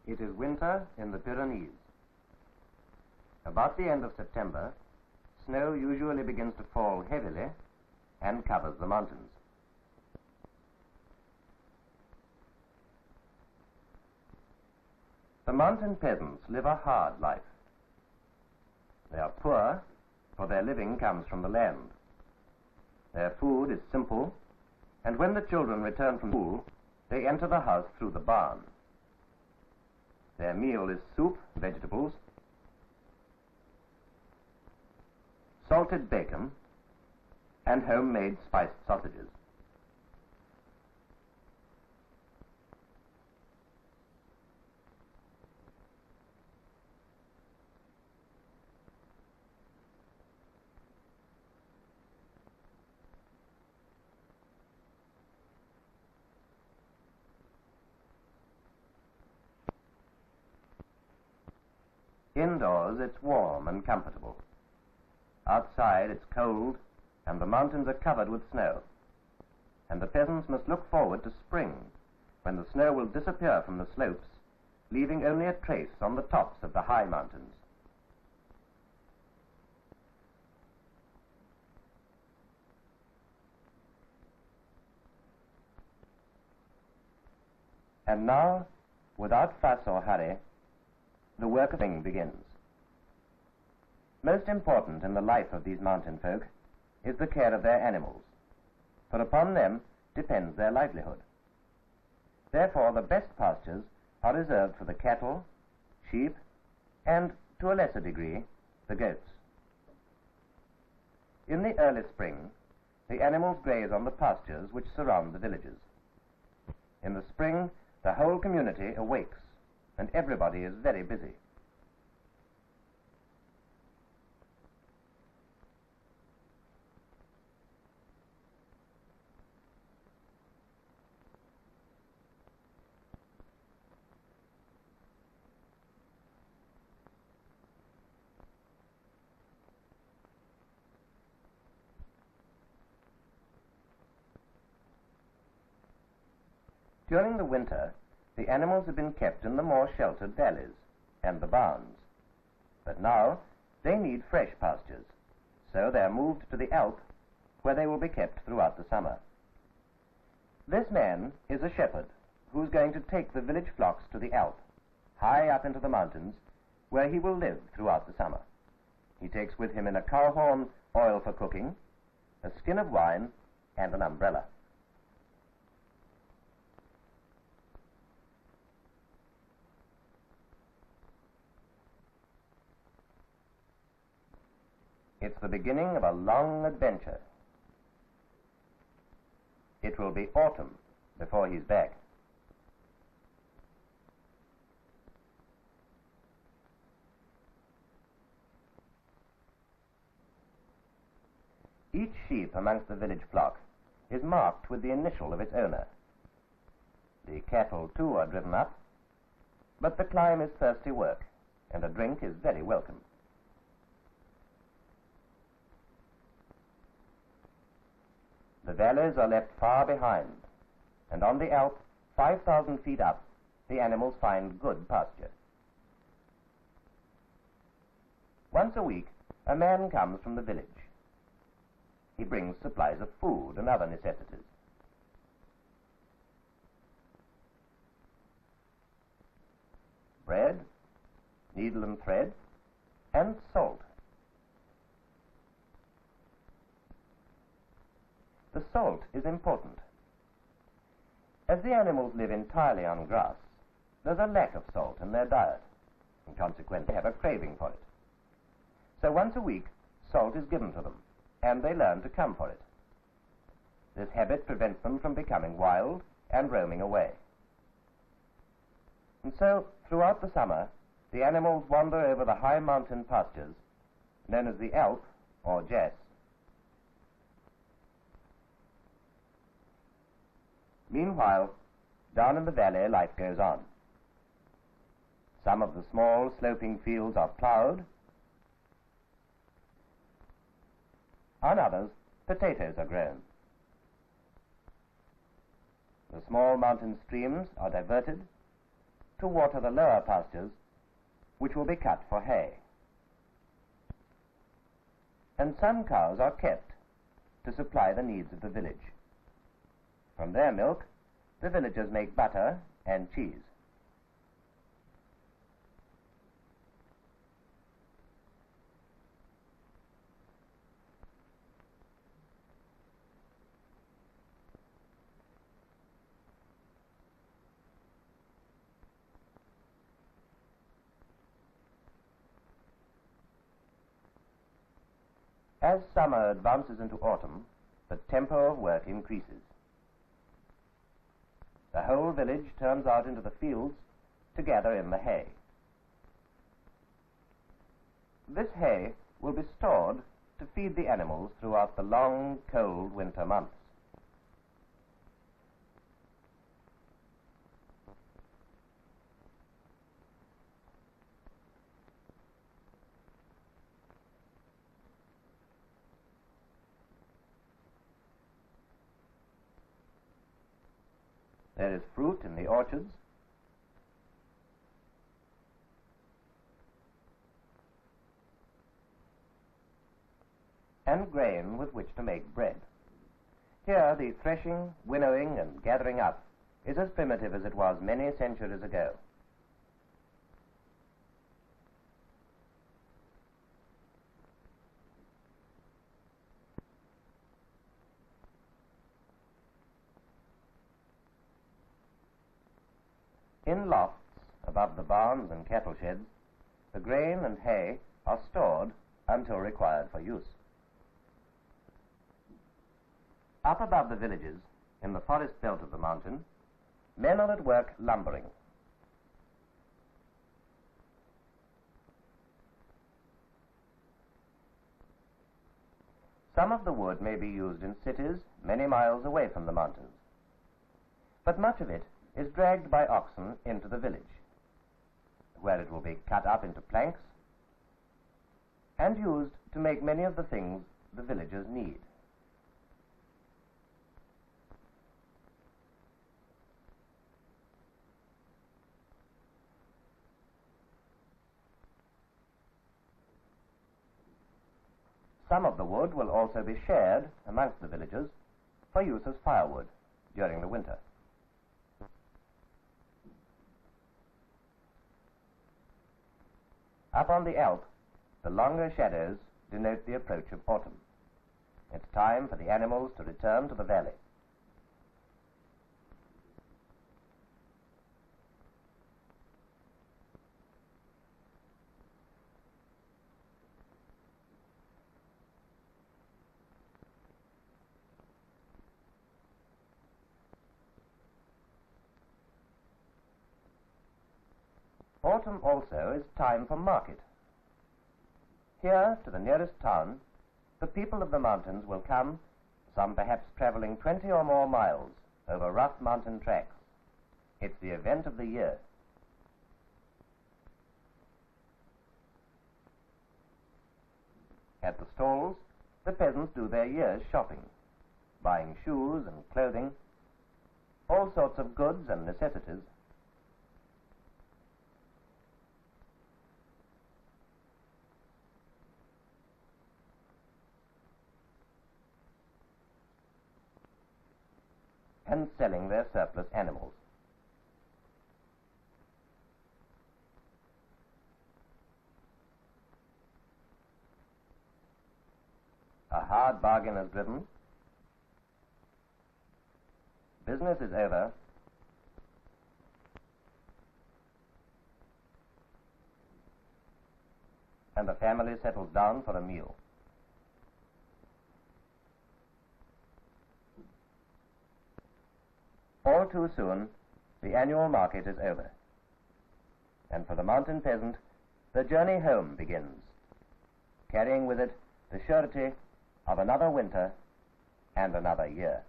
It is winter in the Pyrenees. About the end of September, snow usually begins to fall heavily and covers the mountains. The mountain peasants live a hard life. They are poor, for their living comes from the land. Their food is simple, and when the children return from school, they enter the house through the barn. Their meal is soup, vegetables, salted bacon, and homemade spiced sausages. Indoors, it's warm and comfortable. Outside, it's cold, and the mountains are covered with snow. And the peasants must look forward to spring, when the snow will disappear from the slopes, leaving only a trace on the tops of the high mountains. And now, without fuss or hurry, the work of ploughing begins. Most important in the life of these mountain folk is the care of their animals, for upon them depends their livelihood. Therefore, the best pastures are reserved for the cattle, sheep, and, to a lesser degree, the goats. In the early spring, the animals graze on the pastures which surround the villages. In the spring, the whole community awakes, and everybody is very busy. During the winter, the animals have been kept in the more sheltered valleys and the barns. But now they need fresh pastures, so they are moved to the Alp, where they will be kept throughout the summer. This man is a shepherd who's going to take the village flocks to the Alp, high up into the mountains, where he will live throughout the summer. He takes with him in a cow horn oil for cooking, a skin of wine, and an umbrella. It's the beginning of a long adventure. It will be autumn before he's back. Each sheep amongst the village flock is marked with the initial of its owner. The cattle, too, are driven up, but the climb is thirsty work, and a drink is very welcome. The valleys are left far behind, and on the Alp, 5,000 feet up, the animals find good pasture. Once a week, a man comes from the village. He brings supplies of food and other necessities. Bread, needle and thread, and salt. The salt is important. As the animals live entirely on grass, there's a lack of salt in their diet, and consequently they have a craving for it. So once a week, salt is given to them, and they learn to come for it. This habit prevents them from becoming wild and roaming away. And so, throughout the summer, the animals wander over the high mountain pastures, known as the Alp or Jas. Meanwhile, down in the valley, life goes on. Some of the small, sloping fields are ploughed. On others, potatoes are grown. The small mountain streams are diverted, to water the lower pastures, which will be cut for hay. And some cows are kept to supply the needs of the village. From their milk, the villagers make butter and cheese. As summer advances into autumn, the tempo of work increases. The whole village turns out into the fields to gather in the hay. This hay will be stored to feed the animals throughout the long, cold winter months. There is fruit in the orchards, and grain with which to make bread. Here the threshing, winnowing, and gathering up is as primitive as it was many centuries ago. In lofts above the barns and cattle sheds, the grain and hay are stored until required for use. Up above the villages, in the forest belt of the mountain, men are at work lumbering. Some of the wood may be used in cities many miles away from the mountains, but much of it is dragged by oxen into the village, where it will be cut up into planks and used to make many of the things the villagers need. Some of the wood will also be shared amongst the villagers for use as firewood during the winter. Up on the Alp, the longer shadows denote the approach of autumn. It's time for the animals to return to the valley. Autumn also is time for market. Here, to the nearest town, the people of the mountains will come, some perhaps traveling 20 or more miles over rough mountain tracks. It's the event of the year. At the stalls, the peasants do their year's shopping, buying shoes and clothing, all sorts of goods and necessities. And selling their surplus animals. A hard bargain is driven. Business is over. And the family settles down for a meal. All too soon, the annual market is over. And for the mountain peasant, the journey home begins, carrying with it the surety of another winter and another year.